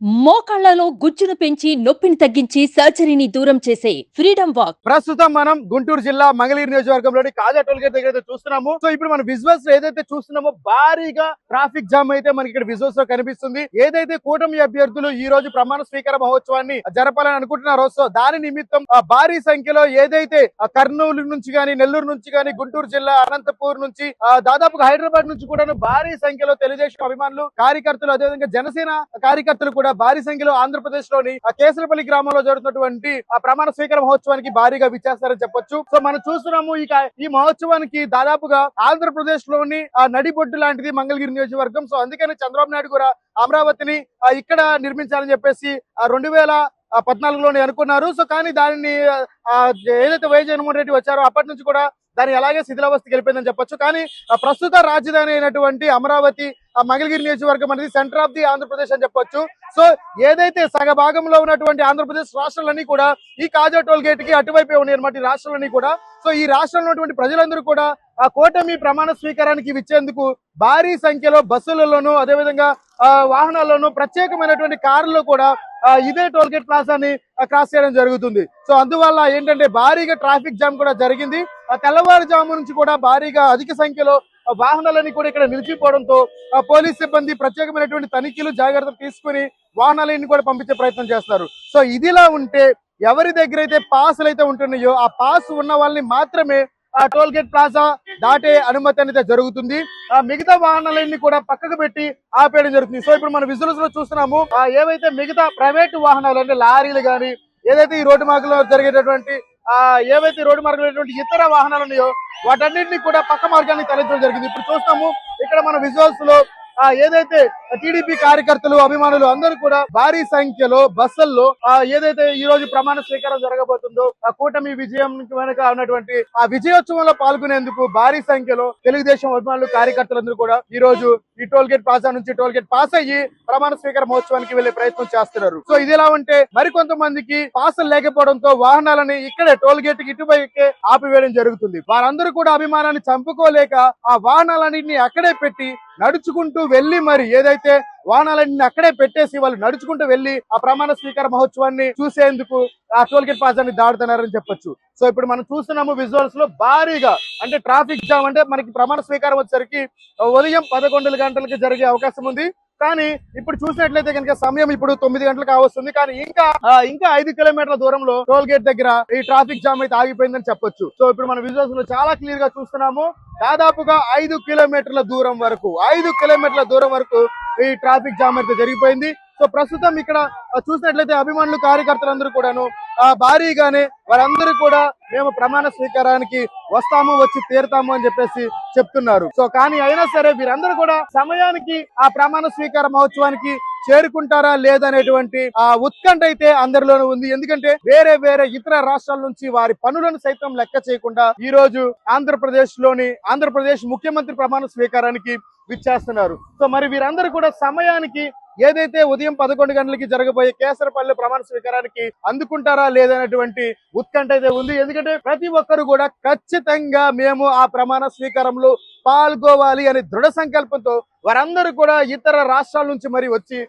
మోకాళ్లలో గుజ్జును పెంచి నొప్పిని తగ్గించి సర్జరీని దూరం చేసే ఫ్రీడమ్ వాక్. ప్రస్తుతం మనం గుంటూరు జిల్లా మంగళగిరి నియోజకవర్గంలోని కాజా టోల్ గేట్ దగ్గర అయితే చూస్తున్నాము. సో ఇప్పుడు మన విజువల్స్ ఏదైతే చూస్తున్నామో భారీగా ట్రాఫిక్ జామ్ అయితే మనకి ఇక్కడ విజువల్స్ లో కనిపిస్తుంది. ఏదైతే కూటమి అభ్యర్థులు ఈ రోజు ప్రమాణ స్వీకార మహోత్సవాన్ని జరపాలని అనుకుంటున్నారో సో దాని నిమిత్తం భారీ సంఖ్యలో ఏదైతే కర్నూలు నుంచి గానీ, నెల్లూరు నుంచి గానీ, గుంటూరు జిల్లా, అనంతపూర్ నుంచి దాదాపుగా హైదరాబాద్ నుంచి కూడా భారీ సంఖ్యలో తెలుగుదేశం అభిమానులు, కార్యకర్తలు, అదేవిధంగా జనసేన కార్యకర్తలు కూడా భారీ సంఖ్యలో ఆంధ్రప్రదేశ్ లోని కేసరపల్లి గ్రామంలో జరుగుతున్నటువంటి ప్రమాణ స్వీకార మహోత్సవానికి భారీగా విచ్చేస్తారని చెప్పొచ్చు. సో మనం చూస్తున్నాము ఈ మహోత్సవానికి దాదాపుగా ఆంధ్రప్రదేశ్ లోని నడిబొడ్డు లాంటిది మంగళగిరి నియోజకవర్గం. సో అందుకని చంద్రబాబు నాయుడు కూడా అమరావతిని ఇక్కడ నిర్మించాలని చెప్పేసి 2014లోనే అనుకున్నారు. సో కానీ దానిని ఏదైతే వైఎస్ జగన్మోహన్ రెడ్డి వచ్చారో అప్పటి నుంచి కూడా దాన్ని అలాగే శిథిలావస్థకి వెళ్ళిపోయిందని చెప్పొచ్చు. కానీ ప్రస్తుత రాజధాని అయినటువంటి అమరావతి మంగళగిరి నియోజకవర్గం అనేది సెంటర్ ఆఫ్ ది ఆంధ్రప్రదేశ్ అని చెప్పొచ్చు. సో ఏదైతే సగ భాగంలో ఉన్నటువంటి ఆంధ్రప్రదేశ్ రాష్ట్రాలన్నీ కూడా ఈ కాజా టోల్ గేట్ కి అటువైపే ఉన్నాయి అన్నమాట ఈ రాష్ట్రాలన్నీ కూడా. సో ఈ రాష్ట్రంలో ఉన్నటువంటి ప్రజలందరూ కూడా ఆ కూటమి ప్రమాణ స్వీకారానికి విచ్చేందుకు భారీ సంఖ్యలో బస్సులలోనూ, అదేవిధంగా వాహనాల్లోనూ, ప్రత్యేకమైనటువంటి కార్లలో కూడా ఇదే టోల్ గేట్ ప్లాజాని క్రాస్ చేయడం జరుగుతుంది. సో అందువల్ల ఏంటంటే భారీగా ట్రాఫిక్ జామ్ కూడా జరిగింది. తెల్లవారుజాము నుంచి కూడా భారీగా అధిక సంఖ్యలో వాహనాలన్నీ కూడా ఇక్కడ నిలిచిపోవడంతో పోలీస్ సిబ్బంది ప్రత్యేకమైనటువంటి తనిఖీలు, జాగ్రత్తలు తీసుకుని వాహనాలన్నీ కూడా పంపించే ప్రయత్నం చేస్తారు. సో ఇదిలా ఉంటే ఎవరి దగ్గర అయితే పాసులు అయితే ఉంటున్నాయో ఆ పాస్ ఉన్న వాళ్ళని మాత్రమే టోల్ గేట్ ప్లాజా దాటే అనుమతి అనేది జరుగుతుంది. మిగతా వాహనాలన్నీ కూడా పక్కకు పెట్టి ఆపేయడం జరుగుతుంది. సో ఇప్పుడు మన విజువల్స్ లో చూస్తున్నాము ఏవైతే మిగతా ప్రైవేట్ వాహనాలు అంటే లారీలు గానీ, ఏదైతే ఈ రోడ్డు మార్గంలో జరిగేటటువంటి ఏవైతే రోడ్డు మార్గంలో ఇతర వాహనాలు ఉన్నాయో వాటన్నింటినీ కూడా పక్క మార్గానికి తరలించడం జరిగింది. ఇప్పుడు చూస్తాము ఇక్కడ మన విజువల్స్ లో ఏదైతే టీడీపీ కార్యకర్తలు, అభిమానులు అందరూ కూడా భారీ సంఖ్యలో బస్సుల్లో ఏదైతే ఈ రోజు ప్రమాణ స్వీకారం జరగబోతుందో ఆ కూటమి విజయం వెనుక ఉన్నటువంటి ఆ విజయోత్సవంలో పాల్గొనేందుకు భారీ సంఖ్యలో తెలుగుదేశం అభిమానులు, కార్యకర్తలందరూ కూడా ఈ రోజు ఈ టోల్ గేట్ ప్లాజా నుంచి టోల్ గేట్ పాస్ అయ్యి ప్రమాణ స్వీకార మహోత్సవానికి వెళ్లే ప్రయత్నం చేస్తున్నారు. సో ఇదిలా ఉంటే మరికొంతమందికి పాసులు లేకపోవడంతో వాహనాలని ఇక్కడే టోల్ గేట్ కి ఇటువైకే ఆపివేయడం జరుగుతుంది. వారందరూ కూడా అభిమానాన్ని చంపుకోలేక ఆ వాహనాలన్నింటినీ అక్కడే పెట్టి నడుచుకుంటూ వెళ్లి మరి ఏదైతే వాహనాలన్నీ అక్కడే పెట్టేసి వాళ్ళు నడుచుకుంటూ వెళ్లి ఆ ప్రమాణ స్వీకార మహోత్సవాన్ని చూసేందుకు ఆ టోల్ గేట్ ప్లాజాని దాడుతున్నారని చెప్పొచ్చు. సో ఇప్పుడు మనం చూస్తున్నాము విజువల్స్ లో భారీగా అంటే ట్రాఫిక్ జామ్ అంటే మనకి ప్రమాణ స్వీకారం వచ్చేసరికి ఉదయం 11 గంటలకి జరిగే అవకాశం ఉంది. కానీ ఇప్పుడు చూసినట్లయితే కనుక సమయం ఇప్పుడు 9 గంటలకు కావస్తుంది. కానీ ఇంకా 5 కిలోమీటర్ల దూరంలో టోల్ గేట్ దగ్గర ఈ ట్రాఫిక్ జామ్ అయితే ఆగిపోయిందని చెప్పొచ్చు. సో ఇప్పుడు మన విజువల్స్ లో చాలా క్లియర్ గా చూస్తున్నాము దాదాపుగా 5 కిలోమీటర్ల దూరం వరకు ఈ ట్రాఫిక్ జామ్ అయితే జరిగిపోయింది. సో ప్రస్తుతం ఇక్కడ చూసినట్లయితే అభిమానులు, కార్యకర్తలందరూ కూడాను భారీగానే వారందరూ కూడా మేము ప్రమాణ స్వీకారానికి వచ్చి తీరుతాము అని చెప్పేసి చెప్తున్నారు. సో కానీ అయినా సరే వీరందరూ కూడా సమయానికి ఆ ప్రమాణ స్వీకార మహోత్సవానికి చేరుకుంటారా లేదనేటువంటి ఉత్కంఠ అయితే అందరిలోనూ ఉంది. ఎందుకంటే వేరే ఇతర రాష్ట్రాల నుంచి వారి పనులను సైతం లెక్క చేయకుండా ఈ రోజు ఆంధ్రప్రదేశ్ ముఖ్యమంత్రి ప్రమాణ స్వీకారానికి విచ్చేస్తున్నారు. సో మరి వీరందరూ కూడా సమయానికి ఏదైతే ఉదయం 11 గంటలకి జరగబోయే కేసరపల్లి ప్రమాణ స్వీకారానికి అందుకుంటారా లేదనేటువంటి ఉత్కంఠ అయితే ఉంది. ఎందుకంటే ప్రతి ఒక్కరు కూడా ఖచ్చితంగా మేము ఆ ప్రమాణ స్వీకారంలో పాల్గొవాలి అనే దృఢ సంకల్పంతో వారందరూ కూడా ఇతర రాష్ట్రాల నుంచి మరి వచ్చి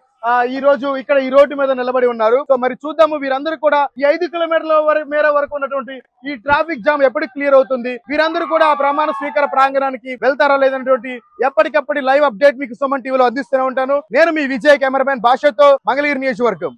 ఈ రోజు ఇక్కడ ఈ రోడ్డు మీద నిలబడి ఉన్నారు. సో మరి చూద్దాము వీరందరూ కూడా ఈ 5 కిలోమీటర్ల మేర వరకు ఉన్నటువంటి ఈ ట్రాఫిక్ జామ్ ఎప్పటికి క్లియర్ అవుతుంది, వీరందరూ కూడా ఆ ప్రమాణ స్వీకార ప్రాంగణానికి వెళ్తారా లేదనేటువంటి ఎప్పటికప్పటి లైవ్ అప్డేట్ మీకు సుమన్ టీవీలో అందిస్తూనే ఉంటాను. నేను మీ విజయ్, కెమెరామెన్ భాషతో, మంగళగిరి నియోజకవర్గం.